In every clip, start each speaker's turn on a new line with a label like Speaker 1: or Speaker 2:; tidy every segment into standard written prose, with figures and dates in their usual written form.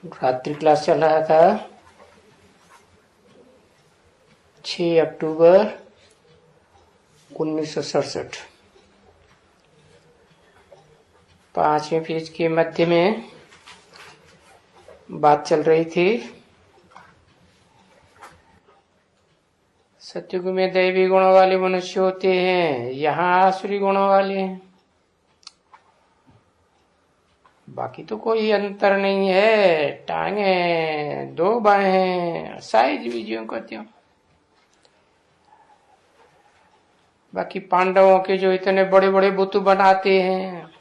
Speaker 1: रात्रि क्लास चल रहा था 6 अक्टूबर 1967। 5वीं पेज के मध्य में बात चल रही थी। सत्युग में दैवी गुणों वाले मनुष्य होते हैं, यहाँ आसुरी गुणों वाले हैं। बाकी तो कोई अंतर नहीं है, टांगे दो बाहें साइज भी ज्यों का त्यों। बाकी पांडवों के जो इतने बड़े बड़े बुत बनाते हैं,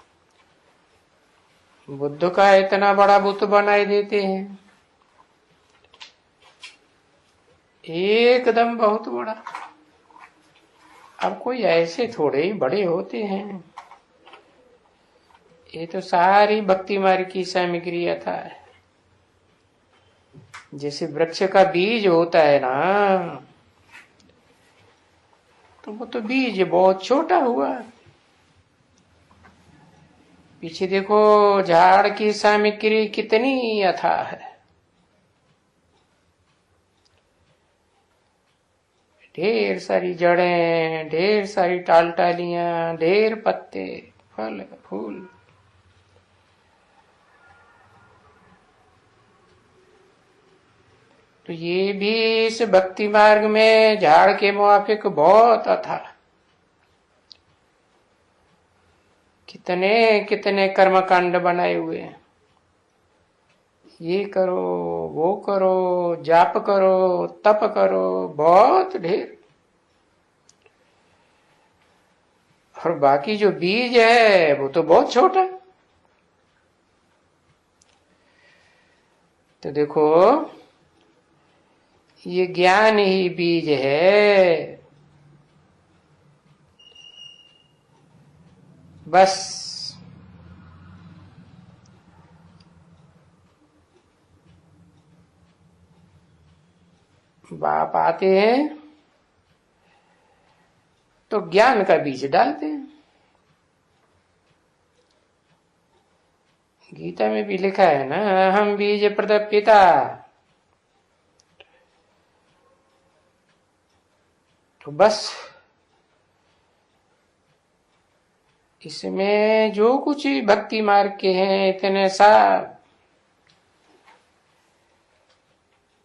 Speaker 1: बुद्ध का इतना बड़ा बुत बनाए देते हैं, एकदम बहुत बड़ा। अब कोई ऐसे थोड़े ही बड़े होते हैं, ये तो सारी भक्ति मार्ग की सामग्री था। जैसे वृक्ष का बीज होता है ना, तो वो तो बीज बहुत छोटा हुआ। पीछे देखो झाड़ की सामग्री कितनी अथाह है। ढेर सारी जड़ें, ढेर सारी टालियां, ढेर पत्ते, फल फूल। तो ये भी इस भक्ति मार्ग में झाड़ के मुआफिक बहुत अथा। कितने कितने कर्मकांड बनाए हुए हैं। ये करो, वो करो, जाप करो, तप करो, बहुत ढेर। और बाकी जो बीज है वो तो बहुत छोटा। तो देखो ये ज्ञान ही बीज है। बस बाप आते हैं तो ज्ञान का बीज डालते हैं। गीता में भी लिखा है ना, हम बीज प्रदप पिता। तो बस इसमें जो कुछ भक्ति मार्ग के हैं इतने सब,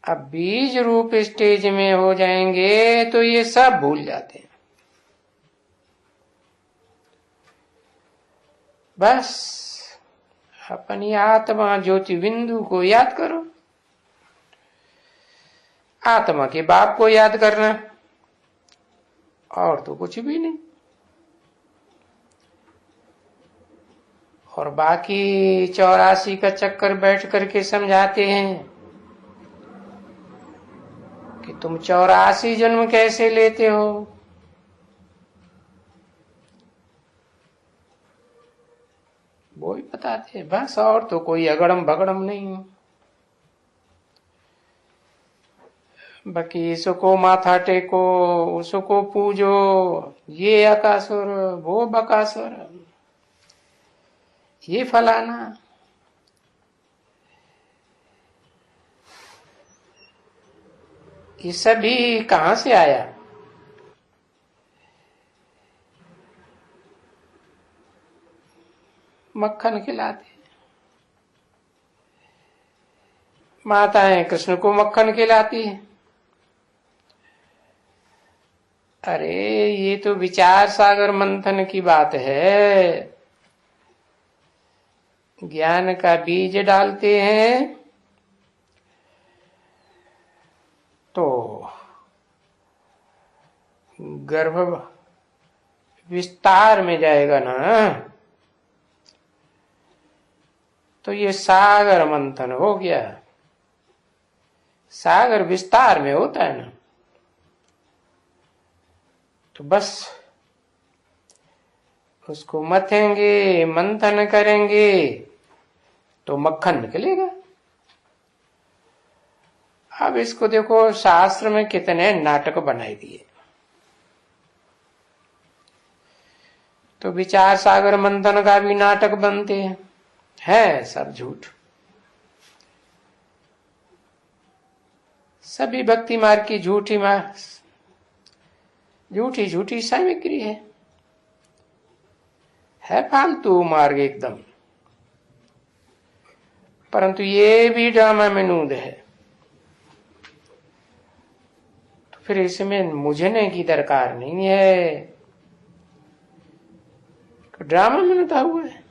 Speaker 1: अब बीज रूप स्टेज में हो जाएंगे तो ये सब भूल जाते हैं। बस अपनी आत्मा ज्योति बिंदु को याद करो, आत्मा के बाप को याद करना, और तो कुछ भी नहीं। और बाकी 84 का चक्कर बैठ करके समझाते हैं कि तुम 84 जन्म कैसे लेते हो। वो ही बताते हैं बस, और तो कोई अगड़म भगड़म नहीं। बाकी इसको माथा टेको, उसको पूजो, ये अकासुर, वो बकासुर, ये फलाना। ये सभी कहां से आया? मक्खन खिलाते माताएं कृष्ण को मक्खन खिलाती है। अरे ये तो विचार सागर मंथन की बात है। ज्ञान का बीज डालते हैं तो गर्भ विस्तार में जाएगा ना, तो ये सागर मंथन हो गया। सागर विस्तार में होता है ना, तो बस उसको मथेंगे, मंथन करेंगे तो मक्खन निकलेगा। अब इसको देखो शास्त्र में कितने नाटक बनाए दिए। तो विचार सागर मंथन का भी नाटक बनते हैं, है सब झूठ। सभी भक्ति मार्ग की झूठी सामग्री है फालतू मार्ग एकदम। परंतु ये भी ड्रामा में नूद है, तो फिर इसमें मुझने की दरकार नहीं है। तो ड्रामा में नूदा हुआ है,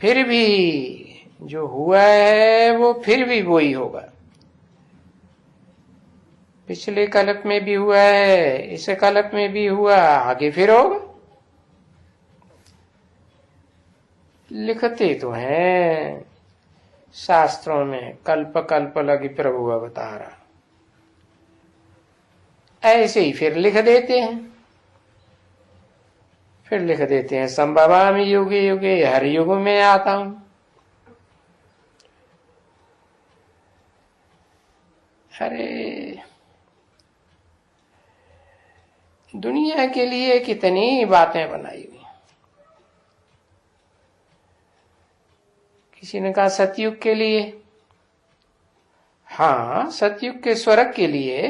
Speaker 1: फिर भी जो हुआ है वो फिर भी वही होगा। पिछले कल्प में भी हुआ है, इस कल्प में भी हुआ, आगे फिर होगा। लिखते तो हैं शास्त्रों में, कल्प कल्प लगी प्रभु अवतारा, ऐसे ही फिर लिख देते हैं। फिर लिख देते हैं संभवामि युगे युगे, हर युग में आता हूं। अरे दुनिया के लिए कितनी बातें बनाई हुई। किसी ने कहा सतयुग के लिए, हाँ सतयुग के स्वर्ग के लिए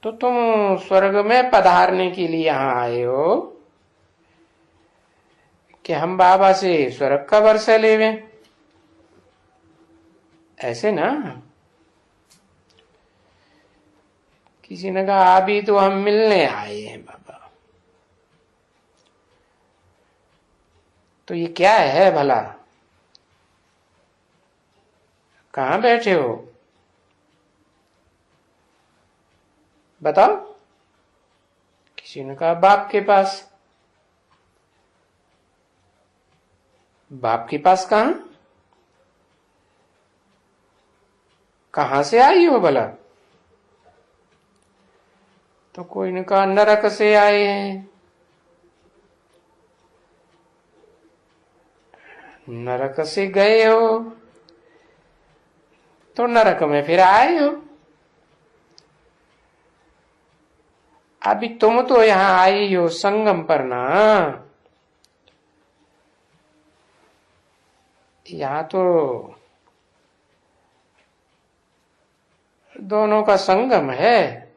Speaker 1: तो तुम स्वर्ग में पधारने के लिए यहां आए हो कि हम बाबा से स्वर्ग का वर्षा लेवे, ऐसे ना। किसी ने कहा अभी तो हम मिलने आए हैं बाबा, तो ये क्या है भला, कहां बैठे हो बताओ। किसी ने कहा बाप के पास। बाप के पास कहां, कहां से आई हो भला। तो कोई ने कहा नरक से आए हैं। नरक से गए हो तो नरक में फिर आए हो। अभी तुम तो यहां आई हो संगम पर ना, यहां तो दोनों का संगम है,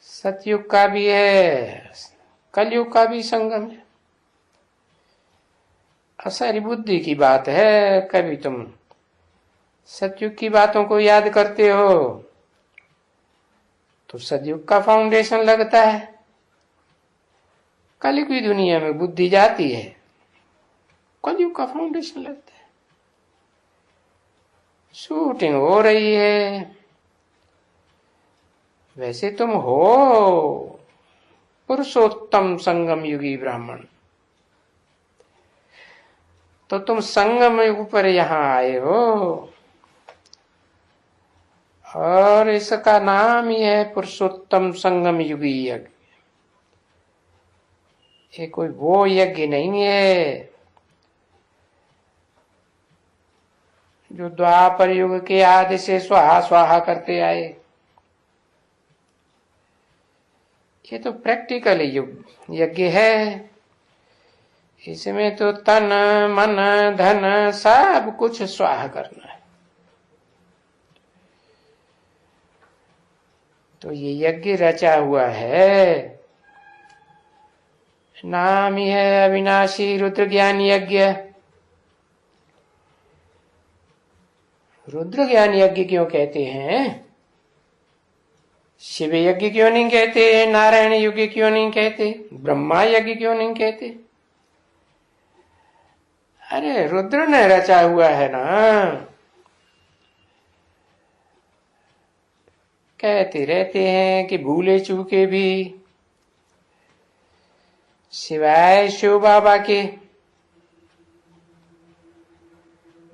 Speaker 1: सतयुग का भी है, कलयुग का भी संगम है। सारी बुद्धि की बात है। कभी तुम सतयुग की बातों को याद करते हो तो सतयुग का फाउंडेशन लगता है, कलयुग की दुनिया में बुद्धि जाती है, कलयुग का फाउंडेशन लगता है। शूटिंग हो रही है, वैसे तुम हो पुरुषोत्तम संगम युगी ब्राह्मण, तो तुम संगम युग पर यहां आए हो और इसका नाम ही है पुरुषोत्तम संगम युगी यज्ञ। ये कोई वो यज्ञ नहीं है जो द्वापर युग के आदि से स्वाहा स्वाहा करते आए। ये तो प्रैक्टिकल यज्ञ है। इसमें तो तन मन धन सब कुछ स्वाहा करना है। तो ये यज्ञ रचा हुआ है, नाम ही है अविनाशी रुद्र ज्ञान यज्ञ। रुद्र ज्ञान यज्ञ क्यों कहते हैं, शिव यज्ञ क्यों नहीं कहते, नारायण यज्ञ क्यों नहीं कहते, ब्रह्मा यज्ञ क्यों नहीं कहते। अरे रुद्र ने रचा हुआ है ना। कहते रहते हैं कि भूले चूके भी सिवाय शिव बाबा के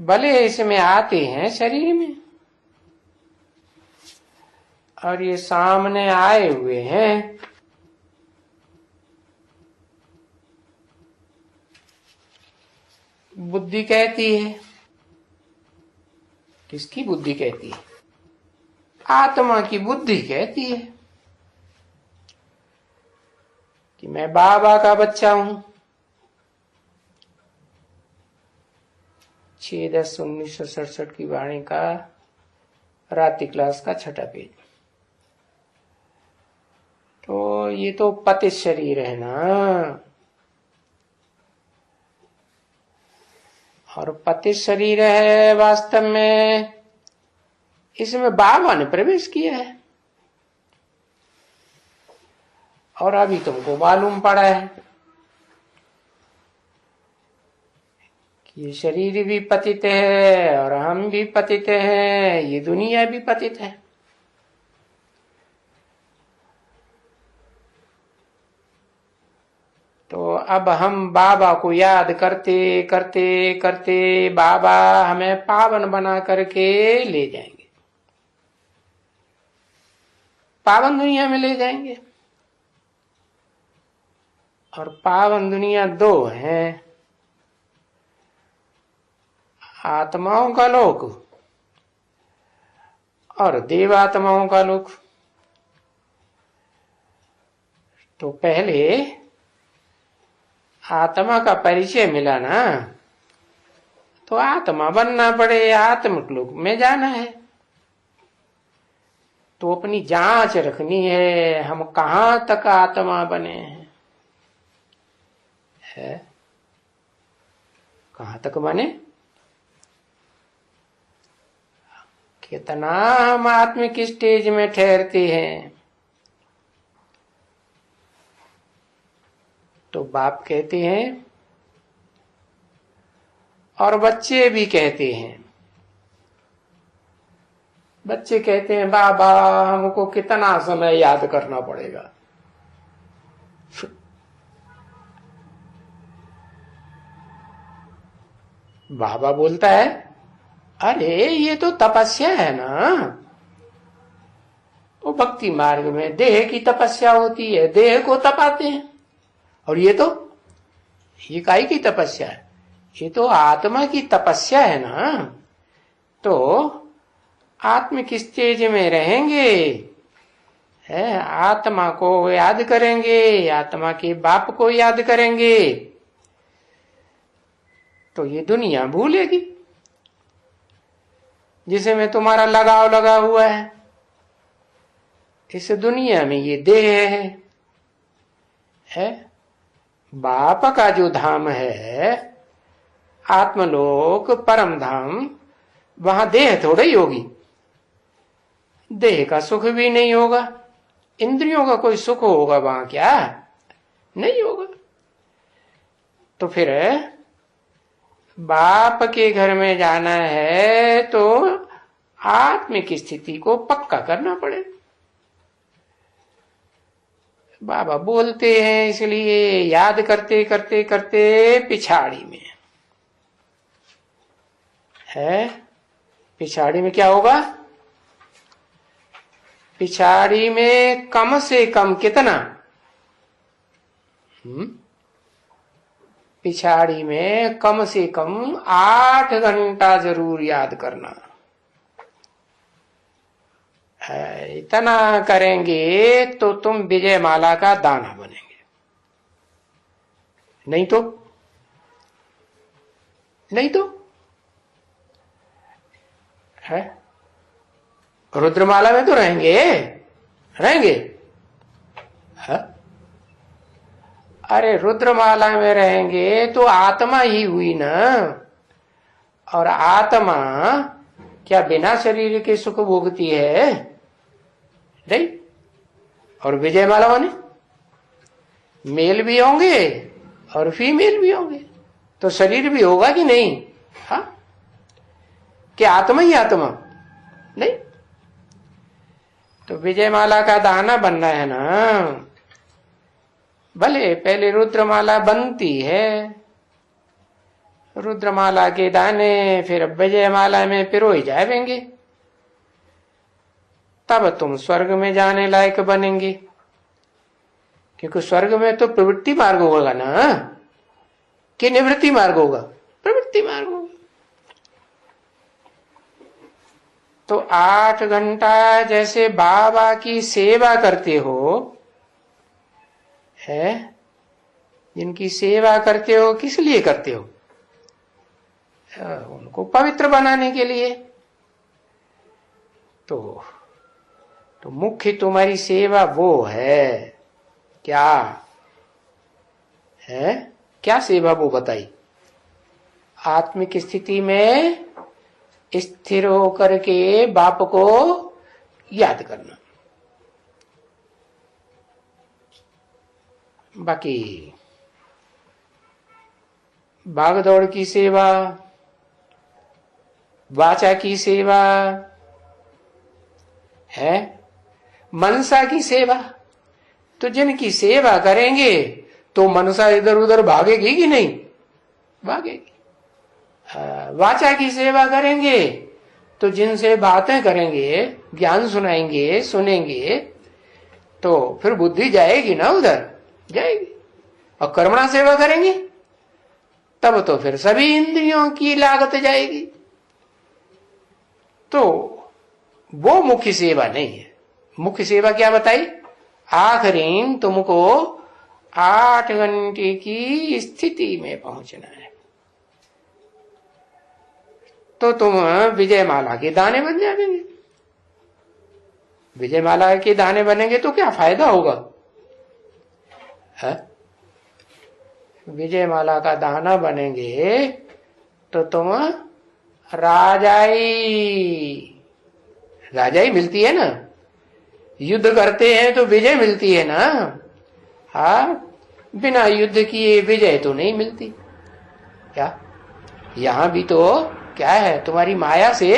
Speaker 1: भले इसमें आते हैं शरीर में, और ये सामने आए हुए हैं। बुद्धि कहती है, किसकी बुद्धि कहती है, आत्मा की बुद्धि कहती है कि मैं बाबा का बच्चा हूं। 6/10/1967 की वाणी का रात्रि क्लास का 6ठा पेज। तो ये तो पतित शरीर है ना, और पतित शरीर है वास्तव में, इसमें बाबा ने प्रवेश किया है और अभी तुमको मालूम पड़ा है कि ये शरीर भी पतित है और हम भी पतित हैं, ये दुनिया भी पतित है। तो अब हम बाबा को याद करते करते करते बाबा हमें पावन बना करके ले जाएंगे, पावन दुनिया में ले जाएंगे। और पावन दुनिया दो हैं, आत्माओं का लोक और देवात्माओं का लोक। तो पहले आत्मा का परिचय मिला ना, तो आत्मा बनना पड़े, आत्मिक लोक में जाना है। तो अपनी जांच रखनी है, हम कहां तक आत्मा बने हैं, है? कहां तक बने, कितना हम आत्मिक स्टेज में ठहरते हैं। तो बाप कहते हैं और बच्चे भी कहते हैं, बच्चे कहते हैं बाबा हमको कितना समय याद करना पड़ेगा। बाबा बोलता है अरे ये तो तपस्या है ना, वो भक्ति मार्ग में देह की तपस्या होती है, देह को तपाते हैं। और ये काई की तपस्या है, ये तो आत्मा की तपस्या है ना। तो आत्मिक स्टेज में रहेंगे, है, आत्मा को याद करेंगे, आत्मा के बाप को याद करेंगे, तो ये दुनिया भूलेगी जिसे में तुम्हारा लगाव लगा हुआ है। इस दुनिया में ये देह है, बाप का जो धाम है आत्मलोक परम धाम, वहां देह थोड़ी ही होगी, देह का सुख भी नहीं होगा, इंद्रियों का कोई सुख होगा वहां, क्या नहीं होगा। तो फिर बाप के घर में जाना है तो आत्मिक स्थिति को पक्का करना पड़े। बाबा बोलते हैं, इसलिए याद करते करते करते पिछाड़ी में है, पिछाड़ी में क्या होगा, पिछाड़ी में कम से कम कितना, पिछाड़ी में कम से कम 8 घंटा जरूर याद करना है। इतना करेंगे तो तुम विजय माला का दाना बनेंगे, नहीं तो है, रुद्रमाला में तो रहेंगे है? अरे रुद्रमाला में रहेंगे तो आत्मा ही हुई ना, और आत्मा क्या बिना शरीर के सुख भोगती है, नहीं। और विजय माला माने मेल भी होंगे और फीमेल भी होंगे, तो शरीर भी होगा कि नहीं, हाँ, क्या आत्मा ही आत्मा नहीं। तो विजय माला का दाना बनना है ना, भले पहले रुद्रमाला बनती है, रुद्रमाला के दाने फिर विजय माला में पिरोए जाएंगे, तब तुम स्वर्ग में जाने लायक बनेंगे। क्योंकि स्वर्ग में तो प्रवृत्ति मार्ग होगा ना, कि निवृत्ति मार्ग होगा, प्रवृत्ति मार्ग होगा। तो 8 घंटा जैसे बाबा की सेवा करते हो, है, जिनकी सेवा करते हो किस लिए करते हो, उनको पवित्र बनाने के लिए। तो मुख्य तुम्हारी सेवा वो है। क्या है? क्या सेवा वो बताई? आत्मिक स्थिति में स्थिर होकर के बाप को याद करना। बाकी भागदौड़ की सेवा, वाचा की सेवा है, मनसा की सेवा, तो जिनकी सेवा करेंगे तो मनसा इधर उधर भागेगी कि नहीं? भागेगी। वाचा की सेवा करेंगे तो जिनसे बातें करेंगे, ज्ञान सुनाएंगे, सुनेंगे, तो फिर बुद्धि जाएगी ना, उधर जाएगी। और कर्मणा सेवा करेंगे तब तो फिर सभी इंद्रियों की लागत जाएगी। तो वो मुख्य सेवा नहीं है। मुख्य सेवा क्या बताई? आखिरी तुमको 8 घंटे की स्थिति में पहुंचना है, तो तुम विजयमाला के दाने बन जाएंगे। विजयमाला के दाने बनेंगे तो क्या फायदा होगा? है? विजयमाला का दाना बनेंगे तो तुम राजाई मिलती है ना। युद्ध करते हैं तो विजय मिलती है ना। हाँ, बिना युद्ध किए विजय तो नहीं मिलती। क्या यहां भी तो क्या है? तुम्हारी माया से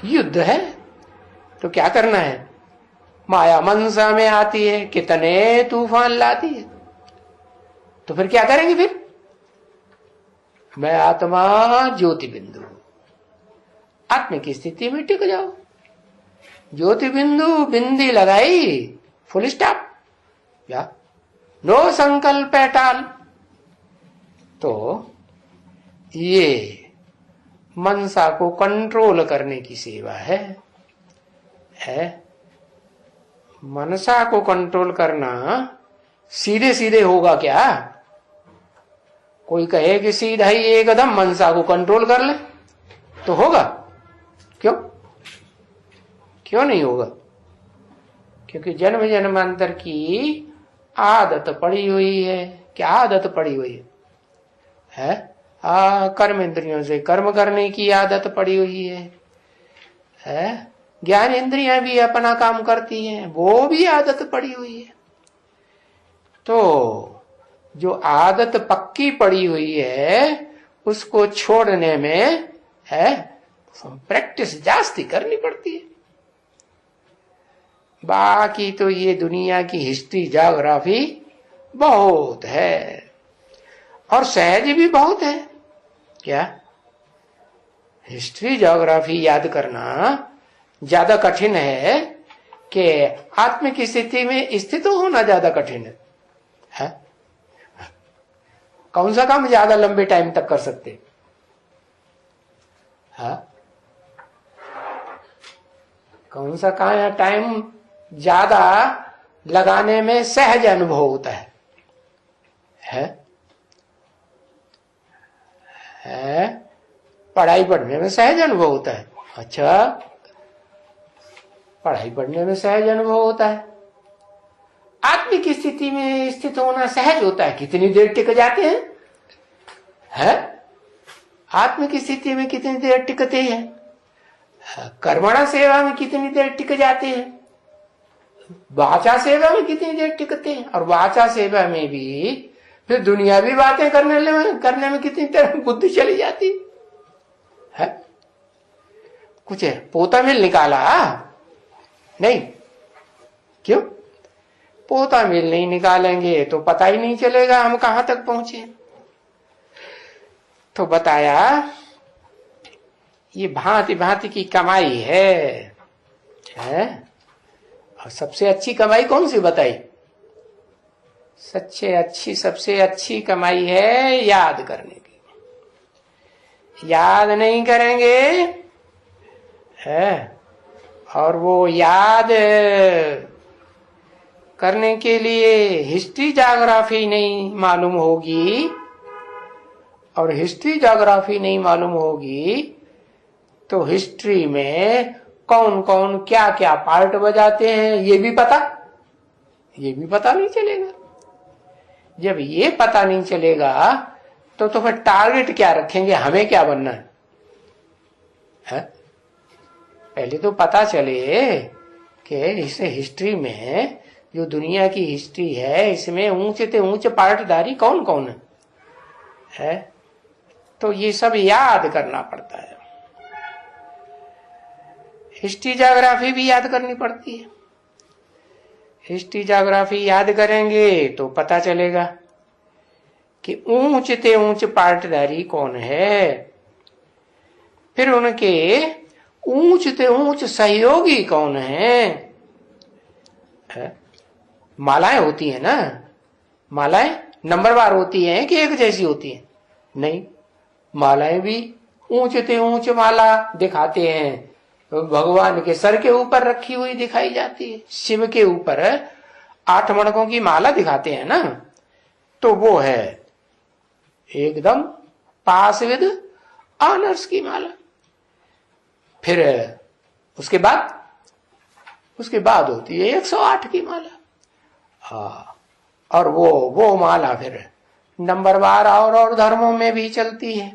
Speaker 1: युद्ध है। तो क्या करना है? माया मनसा में आती है, कितने तूफान लाती है। तो फिर क्या करेंगे? फिर मैं आत्मा ज्योति बिंदु, आत्मा की स्थिति में टिक जाओ। ज्योति बिंदु बिंदी लगाई, फुल स्टॉप, या नो संकल्प एट ऑल। तो ये मनसा को कंट्रोल करने की सेवा है। मनसा को कंट्रोल करना सीधे सीधे होगा क्या? कोई कहे कि सीधा ही एकदम मनसा को कंट्रोल कर ले तो होगा? क्यों नहीं होगा? क्योंकि जन्म जन्मांतर की आदत पड़ी हुई है। क्या आदत पड़ी हुई है? कर्म इंद्रियों से कर्म करने की आदत पड़ी हुई है। ज्ञान इंद्रियां भी अपना काम करती हैं, वो भी आदत पड़ी हुई है। तो जो आदत पक्की पड़ी हुई है उसको छोड़ने में प्रैक्टिस जास्ती करनी पड़ती है। बाकी तो ये दुनिया की हिस्ट्री ज्योग्राफी बहुत है और सहज भी बहुत है। क्या हिस्ट्री ज्योग्राफी याद करना ज्यादा कठिन है कि आत्म की स्थिति में स्थित होना ज्यादा कठिन है? कौन सा काम ज्यादा लंबे टाइम तक कर सकते? कौन सा काम टाइम ज्यादा लगाने में सहज अनुभव होता है? पढ़ाई पढ़ने में सहज अनुभव होता है। अच्छा, पढ़ाई पढ़ने में सहज अनुभव होता है। आत्मिक स्थिति में स्थित होना सहज होता है। कितनी देर टिक जाते हैं? आत्मिक स्थिति में कितनी देर टिकते हैं? कर्मणा सेवा में कितनी देर टिक जाते हैं? वाचा सेवा में कितनी देर टिकते हैं? और वाचा सेवा में भी फिर दुनियावी बातें करने में कितनी देर बुद्धि चली जाती है? कुछ है पोता मिल निकाला नहीं? क्यों? पोता मिल नहीं निकालेंगे तो पता ही नहीं चलेगा हम कहां तक पहुंचे। तो बताया ये भांति भांति की कमाई है? और सबसे अच्छी कमाई कौन सी बताई? सबसे अच्छी कमाई है याद करने की। याद नहीं करेंगे और वो याद करने के लिए हिस्ट्री ज्योग्राफी नहीं मालूम होगी और हिस्ट्री ज्योग्राफी नहीं मालूम होगी तो हिस्ट्री में कौन कौन क्या क्या पार्ट बजाते हैं ये भी पता नहीं चलेगा। जब ये पता नहीं चलेगा तो फिर टारगेट क्या रखेंगे, हमें क्या बनना है? पहले तो पता चले कि इस हिस्ट्री में, जो दुनिया की हिस्ट्री है, इसमें ऊंचे से ऊंचे पार्टदारी कौन कौन है? तो ये सब याद करना पड़ता है। हिस्ट्री ज्योग्राफी भी याद करनी पड़ती है। हिस्ट्री ज्योग्राफी याद करेंगे तो पता चलेगा कि ऊंचे से ऊंचे पार्टदारी कौन है, फिर उनके ऊंच से ऊंच सहयोगी कौन है? मालाएं होती है ना, मालाएं नंबरवार होती हैं कि एक जैसी होती हैं? नहीं, मालाएं भी ऊंचे से ऊंचे माला दिखाते हैं। भगवान के सर के ऊपर रखी हुई दिखाई जाती है, शिव के ऊपर 8 मणकों की माला दिखाते हैं ना, तो वो है एकदम पास विद ऑनर्स की माला। फिर उसके बाद होती है 108 की माला। और वो माला फिर नंबरवार और धर्मों में भी चलती है।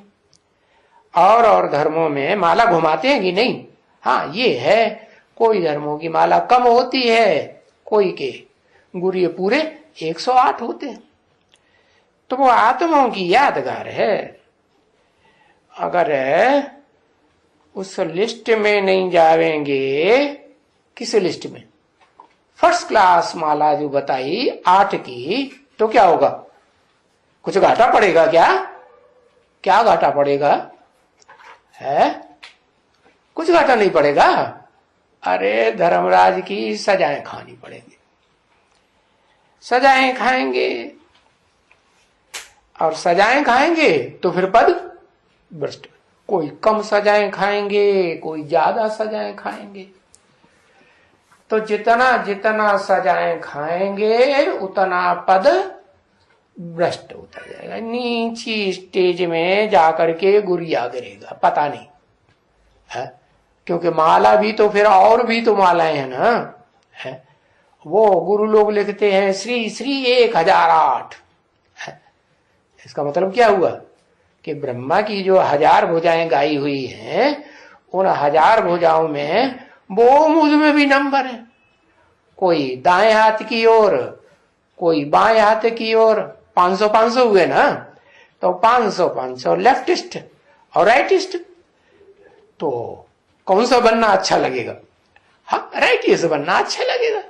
Speaker 1: और धर्मों में माला घुमाते हैं कि नहीं? हाँ, ये है, कोई धर्मों की माला कम होती है, कोई के गुरु पूरे 108 होते हैं। तो वो आत्माओं की यादगार है। अगर उस लिस्ट में नहीं जावेंगे, किस लिस्ट में? फर्स्ट क्लास माला जो बताई 8 की, तो क्या होगा? कुछ घाटा पड़ेगा क्या घाटा पड़ेगा? है कुछ घाटा नहीं पड़ेगा। अरे धर्मराज की सजाएं खानी पड़ेगी, सजाएं खाएंगे, और सजाएं खाएंगे तो फिर पद भ्रष्ट। कोई कम सजाएं खाएंगे, कोई ज्यादा सजाएं खाएंगे। तो जितना जितना सजाएं खाएंगे उतना पद भ्रष्ट होता जाएगा। नीची स्टेज में जाकर के गुरिया गिरेगा, पता नहीं है, क्योंकि माला भी तो फिर और भी तो मालाएं हैं ना, है? वो गुरु लोग लिखते हैं श्री श्री 1008। इसका मतलब क्या हुआ कि ब्रह्मा की जो 1000 भुजाएं गाई हुई हैं, उन 1000 भुजाओं में वो मुझ में भी नंबर है। कोई दाएं हाथ की ओर, कोई बाएं हाथ की ओर, 500-500 हुए ना, तो 500-500 लेफ्टिस्ट और राइटिस्ट। तो कौन सा बनना अच्छा लगेगा? हाँ, राइटिस्ट बनना अच्छा लगेगा।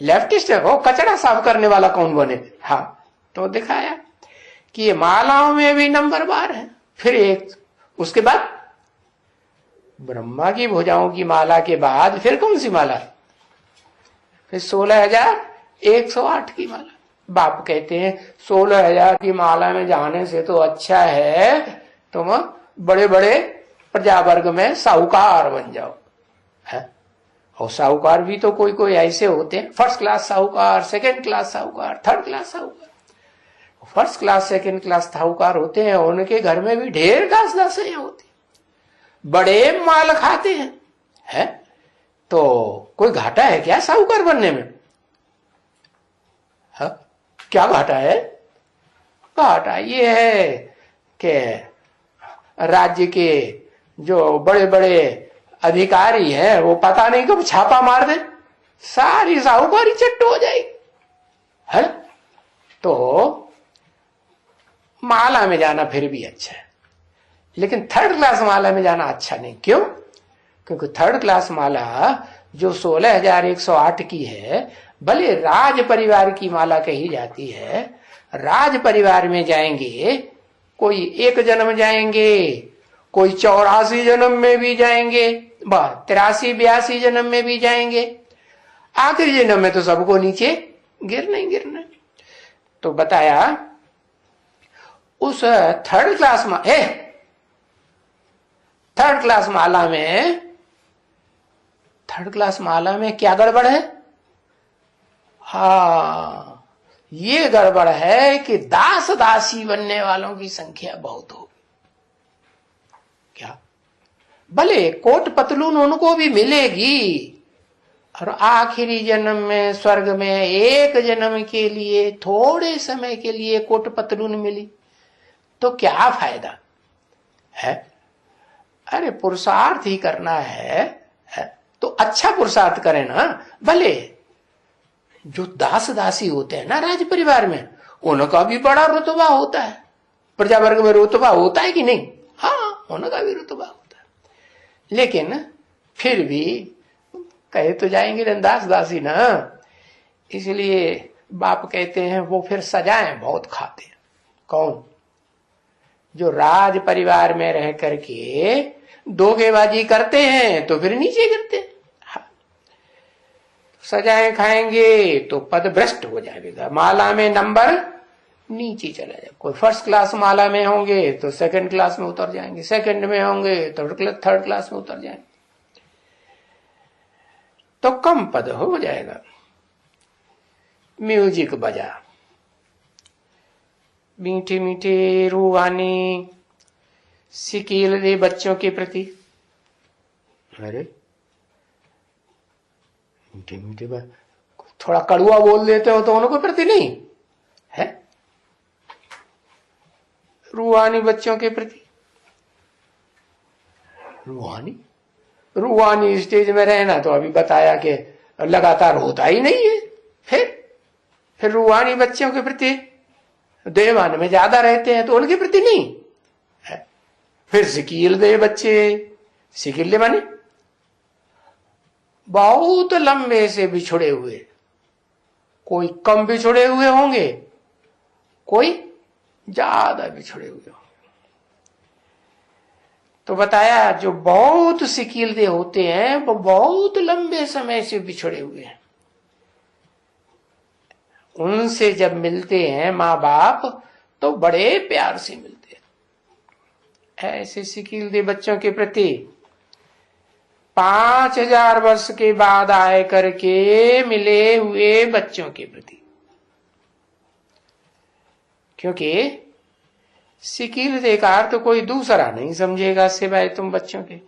Speaker 1: लेफ्टिस्ट है वो कचरा साफ करने वाला कौन बने? हाँ, तो दिखाया कि ये मालाओं में भी नंबरवार है। फिर एक उसके बाद ब्रह्मा की भुजाओं की माला के बाद फिर कौन सी माला? फिर 16,108 की माला। बाप कहते हैं 16,000 की माला में जाने से तो अच्छा है तुम बड़े बड़े प्रजा वर्ग में साहूकार बन जाओ, है? और साहूकार भी तो कोई कोई ऐसे होते हैं, फर्स्ट क्लास साहूकार, सेकंड क्लास साहूकार, थर्ड क्लास साहूकार। फर्स्ट क्लास सेकंड क्लास साहूकार होते हैं, उनके घर में भी ढेर घास दासें होती, बड़े माल खाते हैं, है? तो कोई घाटा है क्या साहूकार बनने में? हा? क्या घाटा है? घाटा ये है कि राज्य के जो बड़े बड़े अधिकारी हैं वो पता नहीं कब छापा मार दे, सारी साहूकारी चट्ट हो जाएगी, है? तो माला में जाना फिर भी अच्छा है, लेकिन थर्ड क्लास माला में जाना अच्छा नहीं। क्यों? क्योंकि थर्ड क्लास माला जो 16,108 की है, भले राज परिवार की माला कही जाती है, राज परिवार में जाएंगे, कोई 1 जन्म जाएंगे, कोई 84 जन्म में भी जाएंगे, 83-82 जन्म में भी जाएंगे, आखिरी जन्म में तो सबको नीचे गिरना ही गिरना। तो बताया उस थर्ड क्लास माला में क्या गड़बड़ है? हाँ, ये गड़बड़ है कि दास दासी बनने वालों की संख्या बहुत होगी। क्या? भले कोट पतलून उनको भी मिलेगी, और आखिरी जन्म में स्वर्ग में एक जन्म के लिए थोड़े समय के लिए कोट पतलून मिली तो क्या फायदा है? अरे पुरुषार्थ ही करना है तो अच्छा पुरुषार्थ करें ना। भले जो दास दासी होते हैं ना राज परिवार में, उनका भी बड़ा रुतबा होता है, प्रजा वर्ग में रुतबा होता है कि नहीं? हाँ, उनका भी रुतबा होता है, लेकिन फिर भी कहे तो जाएंगे दास दासी ना। इसलिए बाप कहते हैं वो फिर सजाएं बहुत खाते हैं। कौन? जो राज परिवार में रह करके धोखेबाजी करते हैं तो फिर नीचे गिरते हैं। हाँ। सजाएं खाएंगे तो पद भ्रष्ट हो जाएगा, माला में नंबर नीचे चला जाए। कोई फर्स्ट क्लास माला में होंगे तो सेकंड क्लास में उतर जाएंगे, सेकंड में होंगे तो थर्ड क्लास में उतर जाएंगे, तो कम पद हो जाएगा। म्यूजिक बजा, मीठे मीठे रूहानी सिकील दे बच्चों के प्रति। अरे मीठे मीठे थोड़ा कड़ुआ बोल देते हो तो उनको प्रति नहीं है, रूहानी बच्चों के प्रति। रूहानी स्टेज में रहना तो अभी बताया कि लगातार होता ही नहीं है। फिर रूहानी बच्चों के प्रति, देवान में ज्यादा रहते हैं तो उनके प्रति नहीं है। फिर सिकील दे बच्चे, सिकील दे माने बहुत लंबे से बिछड़े हुए, कोई कम बिछड़े हुए होंगे, कोई ज्यादा बिछड़े हुए होंगे। तो बताया जो बहुत सिकील दे होते हैं वो बहुत लंबे समय से बिछड़े हुए हैं, उनसे जब मिलते हैं माँ बाप तो बड़े प्यार से मिलते हैं। ऐसे सिकील दे बच्चों के प्रति 5000 वर्ष के बाद आए करके मिले हुए बच्चों के प्रति, क्योंकि सिकील दे का अर्थ तो कोई दूसरा नहीं समझेगा सिवाय तुम बच्चों के।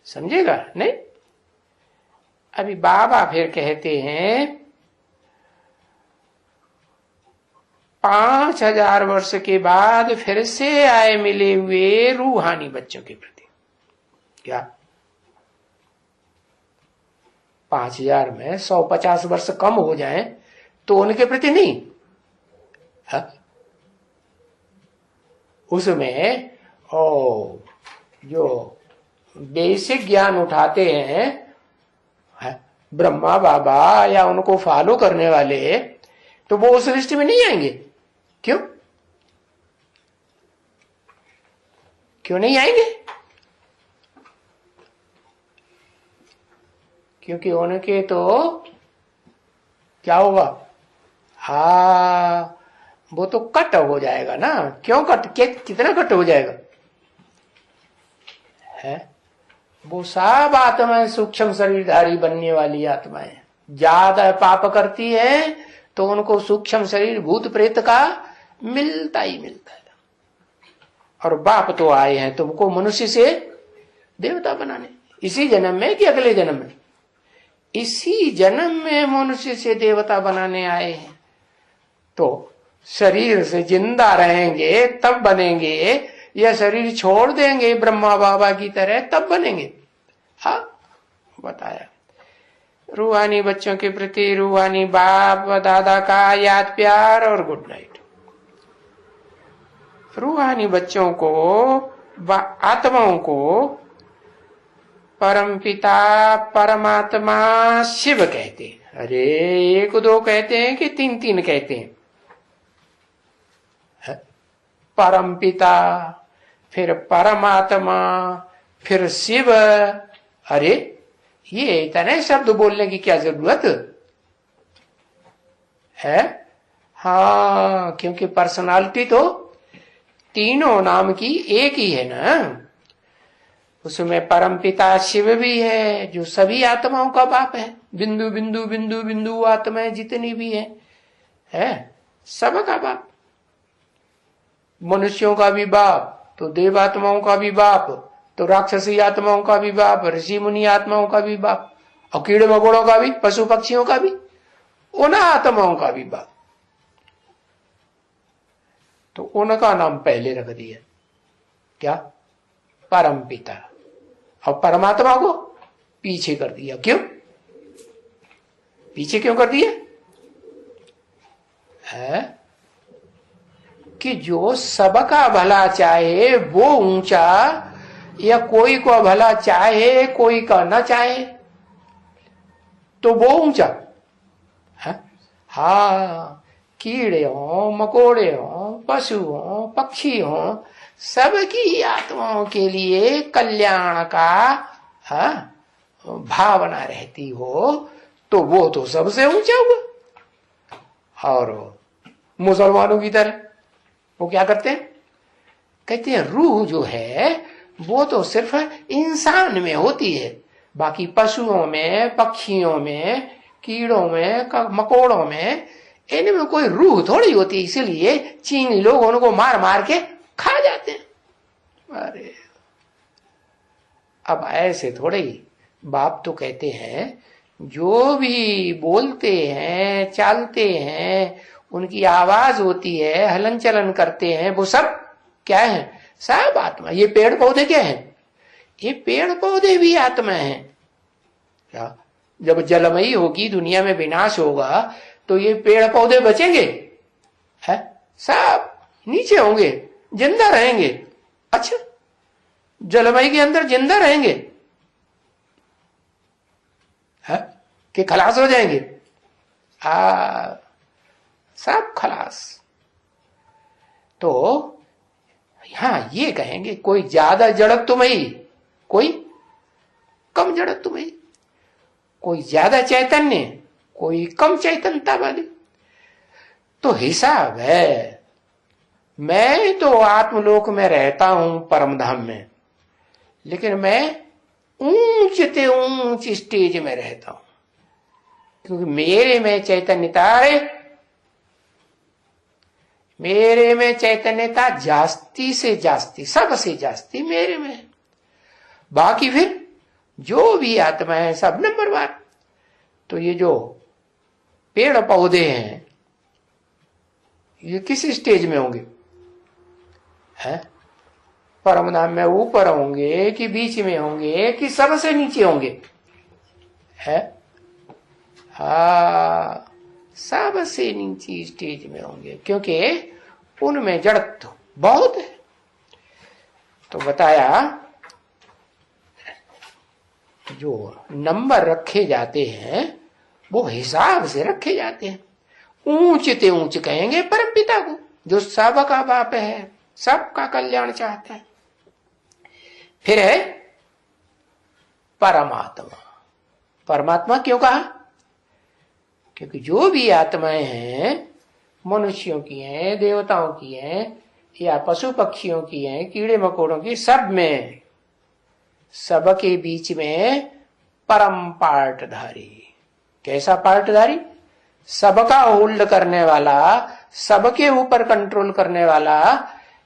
Speaker 1: समझेगा नहीं? अभी बाबा फिर कहते हैं 5000 वर्ष के बाद फिर से आए मिले हुए रूहानी बच्चों के प्रति। क्या 5000 में 150 वर्ष कम हो जाए तो उनके प्रति नहीं? उसमें जो बेसिक ज्ञान उठाते हैं ब्रह्मा बाबा या उनको फॉलो करने वाले, तो वो उस लिस्ट में नहीं आएंगे। क्यों? क्यों नहीं आएंगे? क्योंकि उनके तो क्या होगा? हाँ, वो तो कट हो जाएगा ना। क्यों कट? कितना कट हो जाएगा है? वो सब आत्माएं सूक्ष्म शरीरधारी बनने वाली आत्माएं ज्यादा पाप करती है तो उनको सूक्ष्म शरीर भूत प्रेत का मिलता ही मिलता है। और बाप तो आए हैं तुमको मनुष्य से देवता बनाने, इसी जन्म में कि अगले जन्म में? इसी जन्म में मनुष्य से देवता बनाने आए हैं। तो शरीर से जिंदा रहेंगे तब बनेंगे, या शरीर छोड़ देंगे ब्रह्मा बाबा की तरह तब बनेंगे? हाँ, बताया। रूहानी बच्चों के प्रति रूहानी बाप दादा का याद प्यार और गुड नाइट। रूहानी बच्चों को, आत्माओं को परम पिता परमात्मा शिव कहते हैं। अरे 1-2 कहते हैं कि 3-3 कहते हैं? परम पिता, फिर परमात्मा, फिर शिव। अरे ये इतने शब्द बोलने की क्या जरूरत है? हाँ, क्योंकि पर्सनालिटी तो तीनों नाम की एक ही है ना। उसमें परम पिता शिव भी है जो सभी आत्माओं का बाप है। बिंदु बिंदु बिंदु बिंदु आत्माएं जितनी भी है सबका बाप। मनुष्यों का भी बाप, तो देव आत्माओं का भी बाप, तो राक्षसी आत्माओं का भी बाप, ऋषि मुनि आत्माओं का भी बाप, और कीड़े मकोड़ों का भी, पशु पक्षियों का भी, उन आत्माओं का भी बाप। तो उनका नाम पहले रख दिया, क्या? परम पिता। और परमात्मा को पीछे कर दिया। क्यों पीछे क्यों कर दिया? है कि जो सबका भला चाहे वो ऊंचा, या कोई को भला चाहे कोई का ना चाहे तो वो ऊंचा है। हाँ, कीड़े हो, मकोड़े हो, पशु हो, पक्षी हो, सबकी आत्माओं के लिए कल्याण का भावना रहती हो तो वो तो सबसे ऊंचा हुआ। और मुसलमानों की तरह वो क्या करते हैं? कहते हैं रूह जो है वो तो सिर्फ इंसान में होती है, बाकी पशुओं में, पक्षियों में, कीड़ों में, मकोड़ों में, इनमें कोई रूह थोड़ी होती, इसीलिए चीनी लोग उनको मार मार के खा जाते हैं। अरे अब ऐसे थोड़े ही बाप तो कहते हैं जो भी बोलते हैं, चालते हैं, उनकी आवाज होती है, हलन चलन करते हैं, वो सब क्या है? सब आत्मा। ये पेड़ पौधे क्या है? ये पेड़ पौधे भी आत्मा हैं। क्या? जब जलमयी होगी, दुनिया में विनाश होगा, तो ये पेड़ पौधे बचेंगे? है? सब नीचे होंगे, जिंदा रहेंगे। अच्छा, जलमयी के अंदर जिंदा रहेंगे है कि खलास हो जाएंगे? सब खलास। तो यहां ये कहेंगे कोई ज्यादा जड़त्व में ही, कोई कम जड़त्व में ही, कोई ज्यादा चैतन्य, कोई कम चैतन्यता वाली। तो हिसाब है। मैं तो आत्मलोक में रहता हूं, परम धाम में, लेकिन मैं ऊंचते ऊंच स्टेज में रहता हूं, क्योंकि मेरे में चैतन्यता है, मेरे में चैतन्यता जास्ती से जास्ती, सबसे जास्ती मेरे में। बाकी फिर जो भी आत्मा है सब नंबरवार। तो ये जो पेड़ पौधे हैं ये किस स्टेज में होंगे? है परम धाम में ऊपर होंगे कि बीच में होंगे कि सबसे नीचे होंगे? है सबसे नीचे स्टेज में होंगे, क्योंकि उनमें जड़त्व बहुत है। तो बताया जो नंबर रखे जाते हैं वो हिसाब से रखे जाते हैं। ऊंचते ऊंच कहेंगे परम पिता को, जो सबका बाप है, सबका कल्याण चाहता है। फिर है परमात्मा। परमात्मा क्यों कहा? क्योंकि जो भी आत्माएं हैं, मनुष्यों की हैं, देवताओं की हैं, या पशु पक्षियों की हैं, कीड़े मकोड़ों की, सब में, सबके बीच में परम पार्टधारी। कैसा पार्टधारी? सबका होल्ड करने वाला, सबके ऊपर कंट्रोल करने वाला,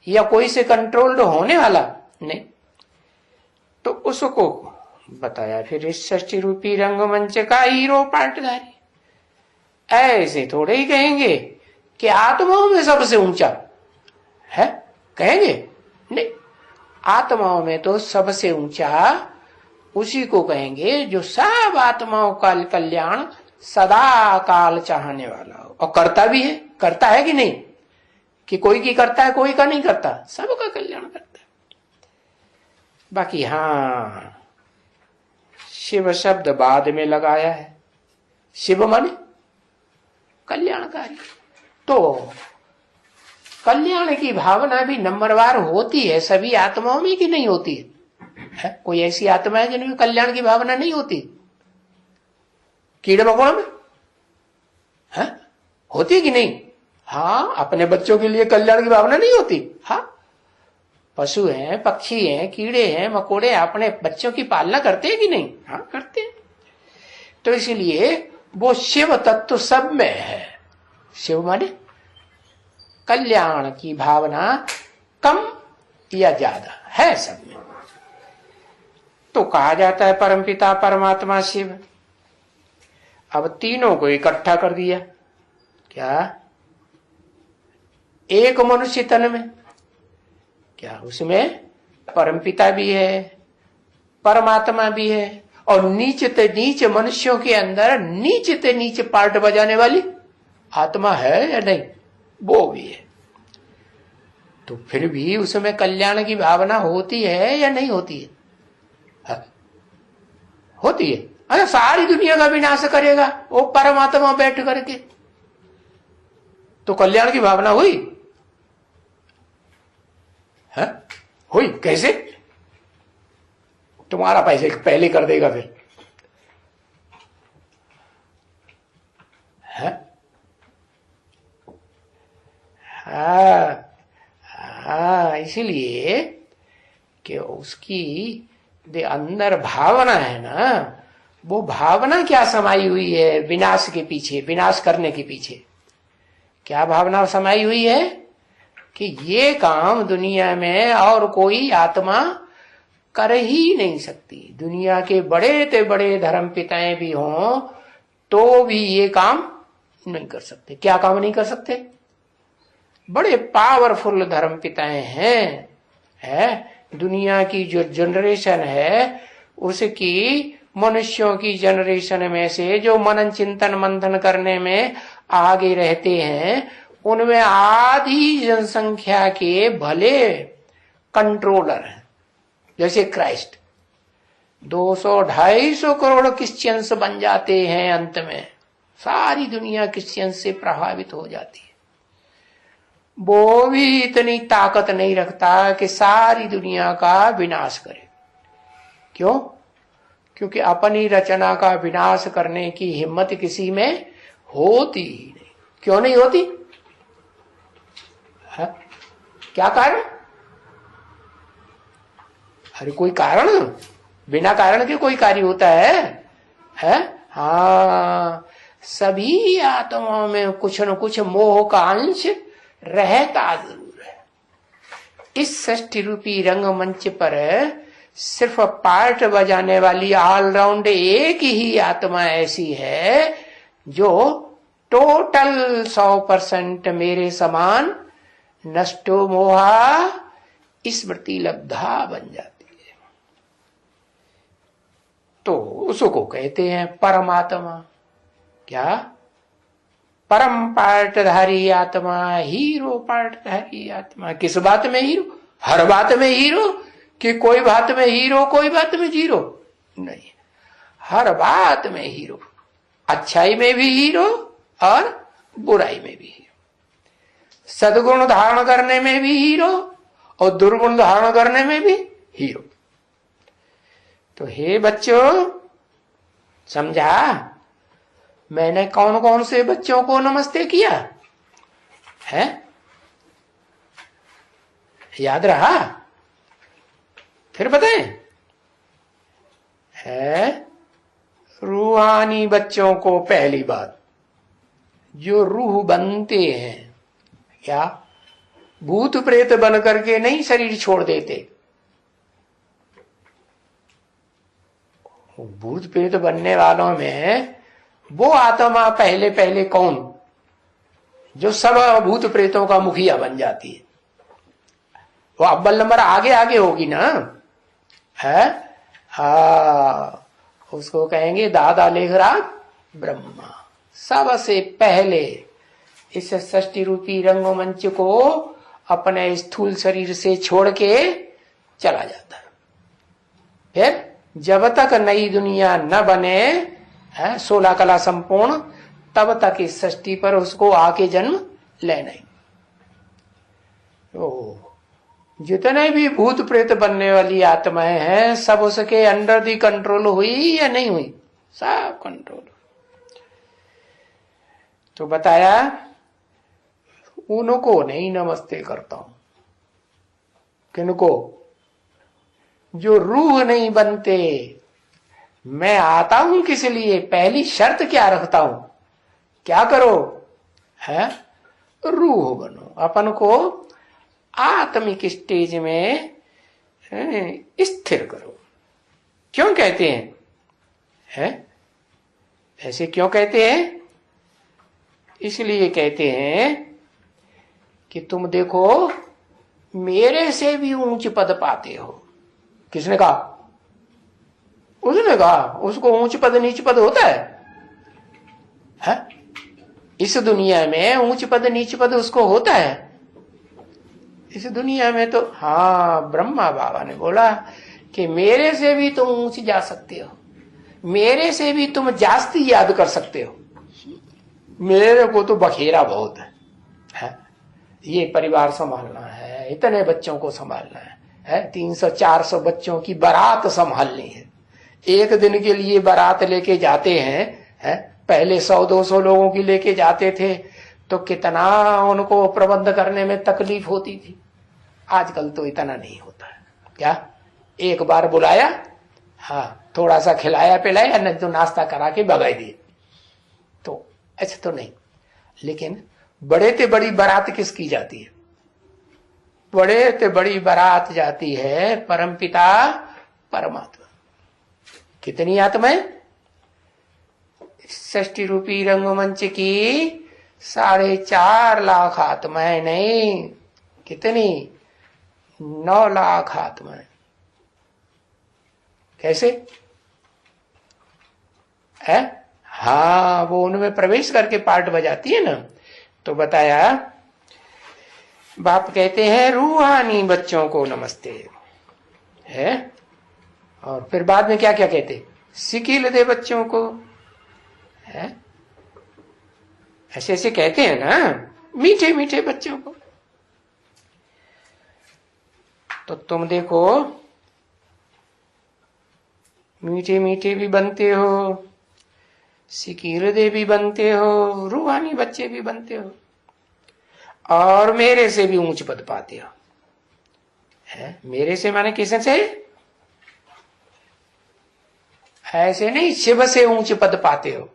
Speaker 1: या कोई से कंट्रोल्ड होने वाला नहीं। तो उसको बताया फिर इस षष्ठी रूपी रंगमंच का हीरो पार्टधारी। ऐसे थोड़े ही कहेंगे कि आत्माओं में सबसे ऊंचा है, कहेंगे नहीं। आत्माओं में तो सबसे ऊंचा उसी को कहेंगे जो सब आत्माओं का कल्याण सदा काल चाहने वाला हो, और करता भी है। करता है कि नहीं? कि कोई की करता है, कोई का नहीं करता, सबका कल्याण करता है। बाकी हाँ, शिव शब्द बाद में लगाया है। शिव माने कल्याणकारी। तो कल्याण की भावना भी नंबरवार होती है सभी आत्माओं में कि नहीं होती है? कोई ऐसी आत्मा है जिनमें कल्याण की भावना नहीं होती? कीड़े मकोड़ों में है? होती है कि नहीं? हाँ, अपने बच्चों के लिए कल्याण की भावना नहीं होती? हाँ, पशु हैं, पक्षी हैं, कीड़े हैं, मकोड़े अपने बच्चों की पालना करते हैं कि नहीं? हाँ, करते हैं। तो इसलिए वो शिव तत्व सब में है। शिव माने कल्याण की भावना कम या ज्यादा है सब में। तो कहा जाता है परमपिता परमात्मा शिव। अब तीनों को इकट्ठा कर दिया, क्या एक मनुष्य तन में, क्या उसमें परमपिता भी है, परमात्मा भी है, और नीच ते नीच मनुष्यों के अंदर नीच ते नीच पार्ट बजाने वाली आत्मा है या नहीं, वो भी है। तो फिर भी उसमें कल्याण की भावना होती है या नहीं होती है? हाँ, होती है। अरे सारी दुनिया का विनाश करेगा वो परमात्मा बैठ करके, तो कल्याण की भावना हुई है? हुई कैसे? तुम्हारा पैसे पहले कर देगा फिर है? हाँ, इसीलिए कि उसकी जो अंदर भावना है ना, वो भावना क्या समाई हुई है विनाश के पीछे, विनाश करने के पीछे क्या भावना समाई हुई है कि ये काम दुनिया में और कोई आत्मा कर ही नहीं सकती। दुनिया के बड़े ते बड़े धर्म पिताएं भी हों तो भी ये काम नहीं कर सकते। क्या काम नहीं कर सकते? बड़े पावरफुल धर्म पिताएं हैं, दुनिया की जो जनरेशन है उसकी, मनुष्यों की जनरेशन में से जो मनन चिंतन मंथन करने में आगे रहते हैं, उनमें आधी जनसंख्या के भले कंट्रोलर हैं। जैसे क्राइस्ट 200-250 करोड़ क्रिश्चियंस बन जाते हैं, अंत में सारी दुनिया क्रिश्चियंस से प्रभावित हो जाती है। वो भी इतनी ताकत नहीं रखता कि सारी दुनिया का विनाश करे। क्यों? क्योंकि अपनी रचना का विनाश करने की हिम्मत किसी में होती ही नहीं। क्यों नहीं होती? है? क्या कारण? अरे कोई कारण, बिना कारण के कोई कार्य होता है? हाँ, सभी आत्माओं में कुछ न कुछ मोह का अंश रहता जरूर है। इस षष्ठी रूपी रंगमंच पर सिर्फ पार्ट बजाने वाली ऑलराउंड एक ही आत्मा ऐसी है जो टोटल 100% मेरे समान नष्टो मोहा स्मृति लब्धा बन जाती है। तो उसको कहते हैं परमात्मा। क्या? परम पार्टधारी आत्मा, हीरो पार्टधारी आत्मा। किस बात में हीरो? हर बात में हीरो कि कोई बात में हीरो कोई बात में जीरो? नहीं, हर बात में हीरो। अच्छाई में भी हीरो और बुराई में भी हीरो। सद्गुण धारण करने में भी हीरो और दुर्गुण धारण करने में भी हीरो। तो हे बच्चों, समझा मैंने कौन कौन से बच्चों को नमस्ते किया है? याद रहा? फिर बताएं। है रूहानी बच्चों को पहली बात, जो रूह बनते हैं, क्या भूत प्रेत बन करके नहीं शरीर छोड़ देते। भूत प्रेत बनने वालों में वो आत्मा पहले पहले कौन, जो सब भूत प्रेतों का मुखिया बन जाती है, वो अव्वल नंबर आगे आगे होगी ना, है? हाँ, उसको कहेंगे दादा लेखराज ब्रह्मा। सबसे पहले इस षष्ठी रूपी रंगमंच को अपने स्थूल शरीर से छोड़ के चला जाता है। फिर जब तक नई दुनिया न बने, 16 कला संपूर्ण, तब तक इस षष्ठी पर उसको आके जन्म लेना ही। जितने भी भूत प्रेत बनने वाली आत्माएं हैं, सब उसके अंडर दी कंट्रोल हुई या नहीं हुई? सब कंट्रोल। तो बताया उनको नहीं नमस्ते करता हूं। किनको? जो रूह नहीं बनते। मैं आता हूं किस लिए? पहली शर्त क्या रखता हूं? क्या करो? है रूह बनो। अपन को आत्मिक स्टेज में स्थिर करो। क्यों कहते हैं? ऐसे क्यों कहते हैं? इसलिए कहते हैं कि तुम देखो मेरे से भी ऊंच पद पाते हो। किसने कहा? उसने कहा। उसको ऊंच पद नीच पद होता है? इस दुनिया में ऊंच पद नीच पद उसको होता है? इस दुनिया में तो हाँ, ब्रह्मा बाबा ने बोला कि मेरे से भी तुम ऊंच जा सकते हो, मेरे से भी तुम जास्ती याद कर सकते हो। मेरे को तो बखेरा बहुत है? ये परिवार संभालना है, इतने बच्चों को संभालना है 300-400 बच्चों की बारात संभालनी है। एक दिन के लिए बारात लेके जाते हैं, पहले 100-200 लोगों की लेके जाते थे तो कितना उनको प्रबंध करने में तकलीफ होती थी। आजकल तो इतना नहीं होता है। क्या एक बार बुलाया, हाँ, थोड़ा सा खिलाया पिलाया, न तो नाश्ता करा के भगा दिए, तो ऐसे तो नहीं। लेकिन बड़े ते बड़ी बारात किसकी जाती है? बड़े ते बड़ी बारात जाती है परमपिता परमात्मा। कितनी आत्माएं? 60 रूपी रंगमंच की 4.5 लाख आत्माएं नहीं, कितनी? 9 लाख आत्माएं। कैसे है? हाँ, वो उनमें प्रवेश करके पार्ट बजाती है ना। तो बताया, बाप कहते हैं रूहानी बच्चों को नमस्ते है, और फिर बाद में क्या क्या कहते? सिकील दे बच्चों को है, ऐसे ऐसे कहते हैं ना, मीठे मीठे बच्चों को। तो तुम देखो मीठे मीठे भी बनते हो, सिकीरदे भी बनते हो, रूहानी बच्चे भी बनते हो, और मेरे से भी ऊंच पद पाते हो। है? मेरे से माने किसे से? ऐसे नहीं शिव से ऊंच पद पाते हो।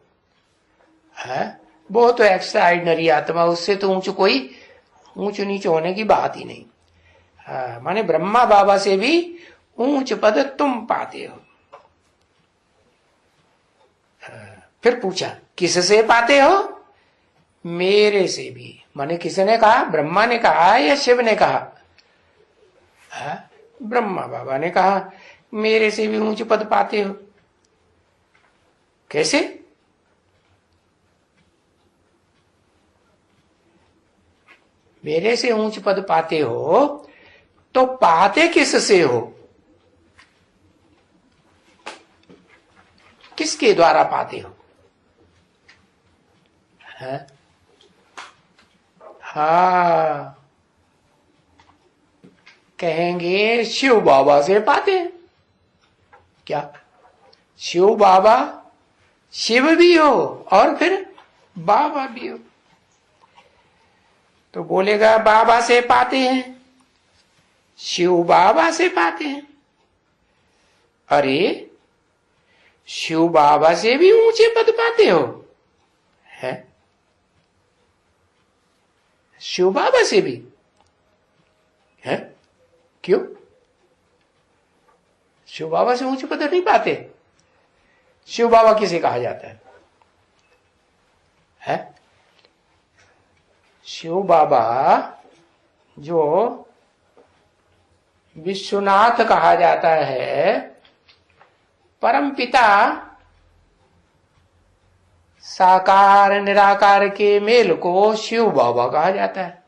Speaker 1: है? वो तो एक्स्ट्राऑर्डिनरी आत्मा, उससे तो कोई ऊंच नीच होने की बात ही नहीं। माने ब्रह्मा बाबा से भी ऊंच पद तुम पाते हो। फिर पूछा किससे पाते हो? मेरे से भी। माने किसने कहा? ब्रह्मा ने कहा या शिव ने कहा? ब्रह्मा बाबा ने कहा मेरे से भी ऊंच पद पाते हो। कैसे? मेरे से ऊंच पद पाते हो तो पाते किससे हो? किसके द्वारा पाते हो? है? हाँ, कहेंगे शिव बाबा से पाते हैं। क्या शिव बाबा? शिव भी हो और फिर बाबा भी हो। तो बोलेगा बाबा से पाते हैं, शिव बाबा से पाते हैं। अरे शिव बाबा से भी ऊंचे पद पाते हो? है? शिव बाबा से भी है? क्यों? शिव बाबा से ऊंचे पद नहीं पाते? शिव बाबा किसे कहा जाता है? है? शिव बाबा जो विश्वनाथ कहा जाता है, परमपिता साकार निराकार के मेल को शिव बाबा कहा जाता है।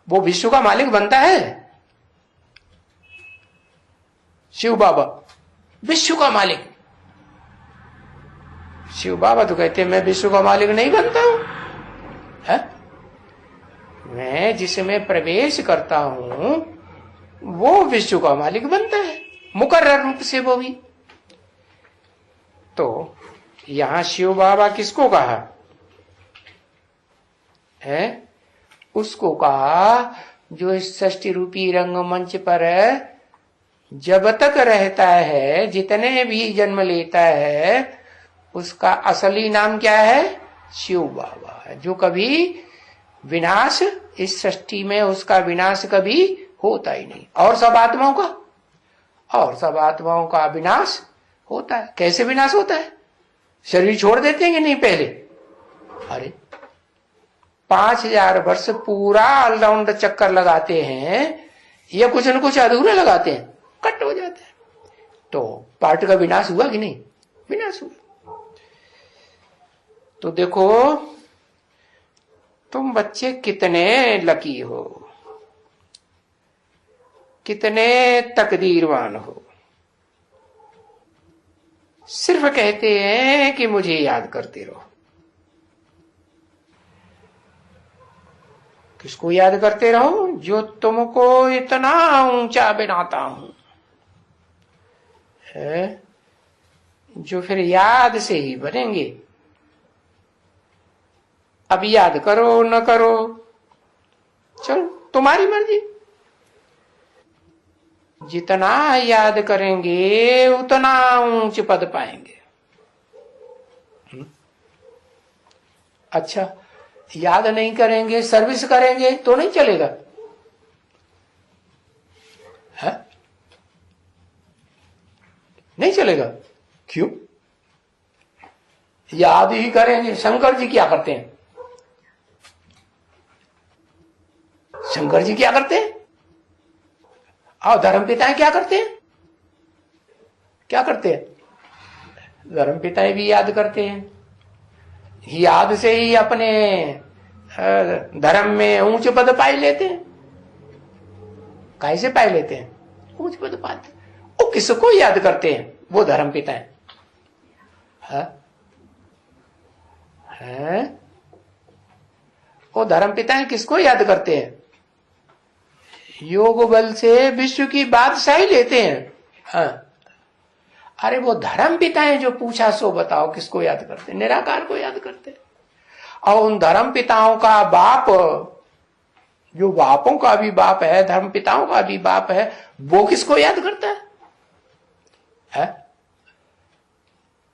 Speaker 1: वो विश्व का मालिक बनता है। शिव बाबा विश्व का मालिक। शिव बाबा तो कहते हैं मैं विश्व का मालिक नहीं बनता हूं, है? मैं जिसमें प्रवेश करता हूं वो विश्व का मालिक बनता है, मुकर्रर रूप से वो भी। तो यहां शिव बाबा किसको कहा है? उसको कहा जो इस षष्ठी रूपी रंगमंच पर जब तक रहता है, जितने भी जन्म लेता है, उसका असली नाम क्या है? शिव बाबा है। जो कभी विनाश इस सृष्टि में उसका विनाश कभी होता ही नहीं। और सब आत्माओं का विनाश होता है। कैसे विनाश होता है? शरीर छोड़ देते हैं कि नहीं पहले? अरे 5000 वर्ष पूरा ऑलराउंड चक्कर लगाते हैं या कुछ न कुछ अधूरे लगाते हैं, कट हो जाता है। तो पार्ट का विनाश हुआ कि नहीं? विनाश हुआ। तो देखो तुम बच्चे कितने लकी हो, कितने तकदीरवान हो। सिर्फ कहते हैं कि मुझे याद करते रहो। किसको याद करते रहो? जो तुमको इतना ऊंचा बनाता हूं, है जो फिर याद से ही बनेंगे। अब याद करो न करो, चलो तुम्हारी मर्जी। जितना याद करेंगे उतना ऊंच पद पाएंगे। अच्छा, याद नहीं करेंगे, सर्विस करेंगे तो नहीं चलेगा? है? नहीं चलेगा। क्यों? याद ही करेंगे। शंकर जी क्या करते हैं? शंकर जी क्या करते हैं? और धर्मपिताएं क्या करते हैं? क्या करते हैं? धर्मपिताएं भी याद करते हैं। याद से ही अपने धर्म में ऊंच पद पाई लेते हैं। कैसे पाई लेते हैं? ऊंच पद पाते। वो किसको याद करते हैं? वो धर्मपिताएं। है? वो धर्मपिताएं किसको याद करते हैं? योग बल से विश्व की बादशाही लेते हैं। हाँ। अरे वो धर्म पिताएं जो पूछा सो बताओ किसको याद करते? निराकार को याद करते। और उन धर्म पिताओं का बाप, जो बापों का भी बाप है, धर्म पिताओं का भी बाप है, वो किसको याद करता है?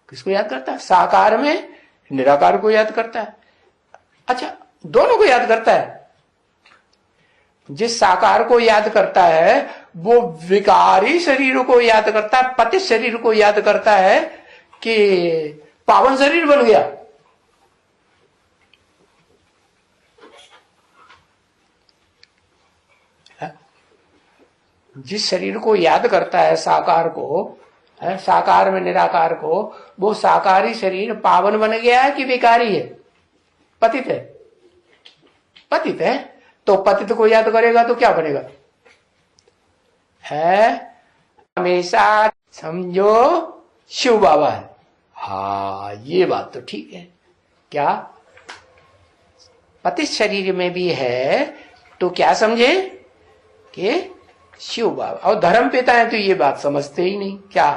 Speaker 1: किसको याद करता है? साकार में निराकार को याद करता है। अच्छा, दोनों को याद करता है। जिस साकार को याद करता है वो विकारी शरीर को याद करता है, पतित शरीर को याद करता है कि पावन शरीर बन गया। जिस शरीर को याद करता है साकार को, है साकार में निराकार को, वो साकारी शरीर पावन बन गया है कि विकारी है? पतित है। पतित है तो पतित को याद करेगा तो क्या बनेगा? है हमेशा समझो शिव बाबा है। हाँ, ये बात तो ठीक है। क्या पतित शरीर में भी है तो क्या समझे कि शिव बाबा। और धर्म पिता है तो ये बात समझते ही नहीं। क्या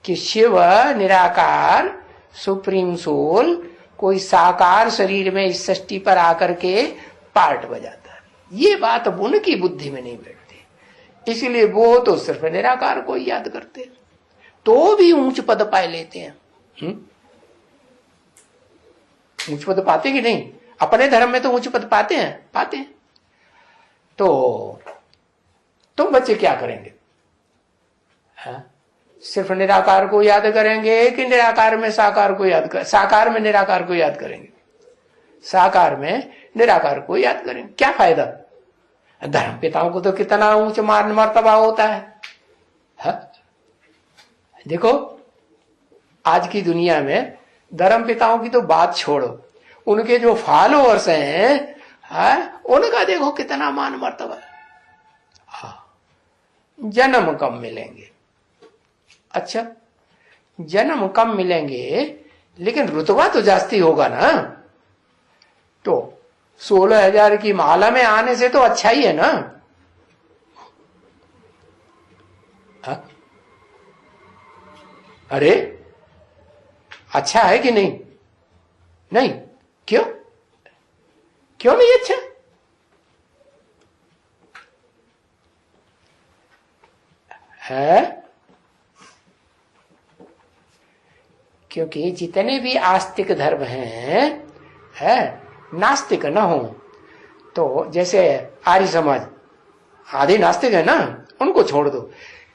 Speaker 1: कि शिव निराकार सुप्रीम सोल कोई साकार शरीर में इस सृष्टि पर आकर के पार्ट बजाता है। ये बात अब उनकी बुद्धि में नहीं बैठती, इसलिए वो तो सिर्फ निराकार को याद करते, तो भी ऊंच पद पाए लेते हैं। ऊंच पद पाते कि नहीं? अपने धर्म में तो ऊंच पद पाते हैं, पाते हैं। तो तुम बच्चे क्या करेंगे? सिर्फ निराकार को याद करेंगे कि निराकार में साकार को याद कर, साकार में निराकार को याद करेंगे? साकार में निराकार को याद करेंगे। क्या फायदा? धर्म पिताओं को तो कितना ऊंच मान मर्तबा होता है। देखो आज की दुनिया में धर्म पिताओं की तो बात छोड़ो, उनके जो फॉलोअर्स हैं, उनका देखो कितना मान मर्तबा है। जन्म कम मिलेंगे। अच्छा, जन्म कम मिलेंगे लेकिन रुतबा तो जास्ती होगा ना। तो 16,000 की माला में आने से तो अच्छा ही है ना। अरे अच्छा है कि नहीं? नहीं। क्यों? क्यों नहीं अच्छा? है क्योंकि जितने भी आस्तिक धर्म हैं, है नास्तिक न हो, तो जैसे आर्य समाज आधे नास्तिक है ना, उनको छोड़ दो,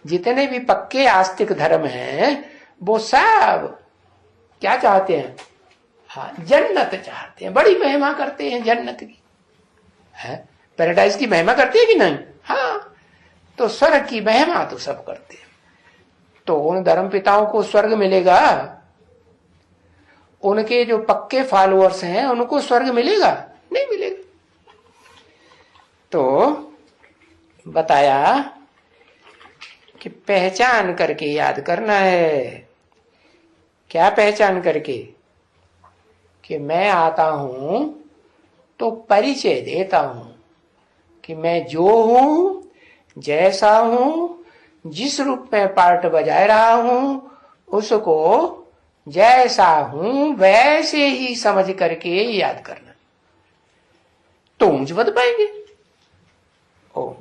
Speaker 1: जितने भी पक्के आस्तिक धर्म हैं वो सब क्या चाहते हैं? हाँ, जन्नत चाहते हैं, बड़ी महिमा करते हैं जन्नत की, है पैराडाइज की महिमा करते हैं कि नहीं? हाँ, तो स्वर्ग की महिमा तो सब करते हैं। तो उन धर्म पिताओं को स्वर्ग मिलेगा? उनके जो पक्के फॉलोअर्स हैं उनको स्वर्ग मिलेगा? नहीं मिलेगा। तो बताया कि पहचान करके याद करना है। क्या पहचान करके? कि मैं आता हूं तो परिचय देता हूं कि मैं जो हूं, जैसा हूं, जिस रूप में पार्ट बजा रहा हूं, उसको जैसा हूं वैसे ही समझ करके याद करना, तो ऊंच बद पाएंगे। ओम।